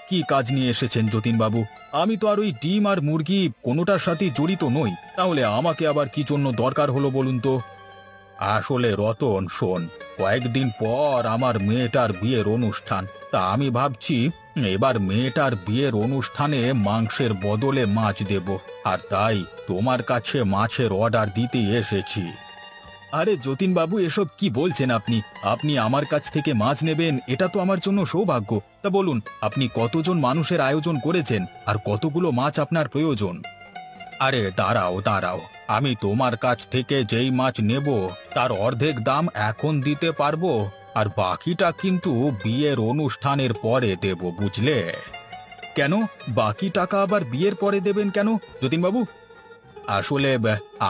কি কাজ নিয়ে এসেছেন যতীনবাবু? আমি তো আর ওই ডিম আর মুরগি কোনোটার সাথে জড়িত নই। তাহলে আমাকে আবার কি জন্য দরকার হলো বলুন তো? আসলে রতন শোন, কয়েকদিন পর আমার মেয়েটার বিয়ের অনুষ্ঠান। তা আমি ভাবছি এবার মেয়েটার বিয়ের অনুষ্ঠানে মাংসের বদলে মাছ দেব। আর তাই তোমার কাছে মাছের অর্ডার দিতে এসেছি। আরে যতীনবাবু, এসব কি বলছেন আপনি? আপনি আমার কাছ থেকে মাছ নেবেন, এটা তো আমার জন্য সৌভাগ্য। তা বলুন, আপনি কতজন মানুষের আয়োজন করেছেন আর কতগুলো মাছ আপনার প্রয়োজন? আরে দাঁড়াও দাঁড়াও, আমি তোমার কাছ থেকে যেই মাছ নেব তার অর্ধেক দাম এখন দিতে পারবো, আর বাকিটা কিন্তু বিয়ের অনুষ্ঠানের পরে দেব, বুঝলে? কেন? বাকি টাকা আবার বিয়ের পরে দেবেন কেন যতীনবাবু? আসলে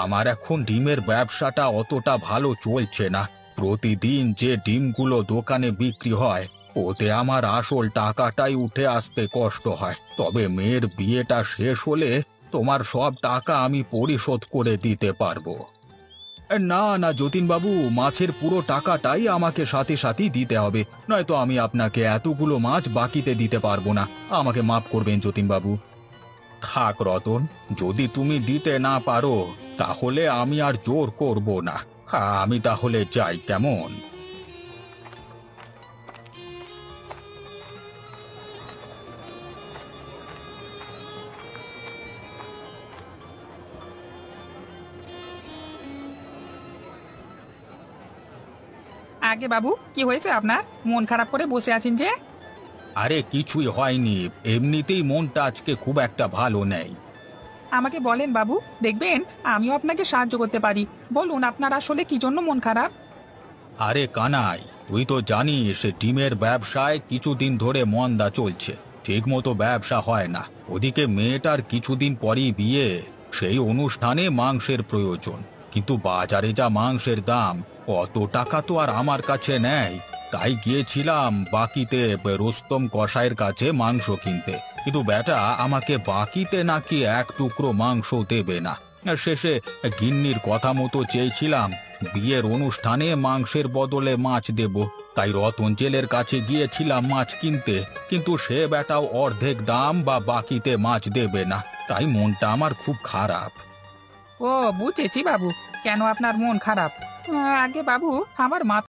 আমার এখন ডিমের ব্যবসাটা অতটা ভালো চলছে না। প্রতিদিন যে ডিমগুলো দোকানে বিক্রি হয় ওতে আমার আসল টাকাটাই উঠে আসতে কষ্ট হয়। তবে মেয়ের বিয়েটা শেষ হলে তোমার সব টাকা আমি পরিশোধ করে দিতে পারবো। না না যতীনবাবু, মাছের পুরো টাকাটাই আমাকে সাথে সাথেই দিতে হবে, নয়তো আমি আপনাকে এতগুলো মাছ বাকিতে দিতে পারবো না। আমাকে মাফ করবেন যতীনবাবু। থাক রতন, যদি তুমি দিতে না পারো তাহলে আমি আর জোর করব না। আমি তাহলে যাই, কেমন? আগে বাবু, কি হয়েছে আপনার? মন খারাপ করে বসে আছেন যে? আরে কিছুই হয়নি, এমনিতেই মনটা আজকে খুব একটা ভালো নেই। আমাকে বলেন বাবু, দেখবেন আমিও আপনাকে সাহায্য করতে পারি। বলুন আপনার আসলে কি জন্য মন খারাপ? আরে কানাই, তুই তো জানিস ডিমের ব্যবসায় কিছুদিন ধরে মন্দা চলছে। ঠিক মতো ব্যবসা হয় না। ওদিকে মেয়েটার কিছুদিন পরেই বিয়ে, সেই অনুষ্ঠানে মাংসের প্রয়োজন। কিন্তু বাজারে যা মাংসের দাম, অত টাকা তো আর আমার কাছে নেই। তাই গিয়েছিলাম বাকিতে রোস্তম কসাইয়ের কাছে মাংস কিনতে, কিন্তু বেটা আমাকে বাকিতে নাকি এক টুকরো মাংস দেবে না। শেষে গিন্নির কথা মতো চেয়েছিলাম বিয়ের অনুষ্ঠানে মাংসের বদলে মাছ দেব। তাই রতন জেলের কাছে গিয়েছিলাম মাছ কিনতে, কিন্তু সে বেটাও অর্ধেক দাম বা বাকিতে মাছ দেবে না। তাই মনটা আমার খুব খারাপ। ও, বুঝেছি বাবু, কেন আপনার মন খারাপ। আগে বাবু, আমার মাথা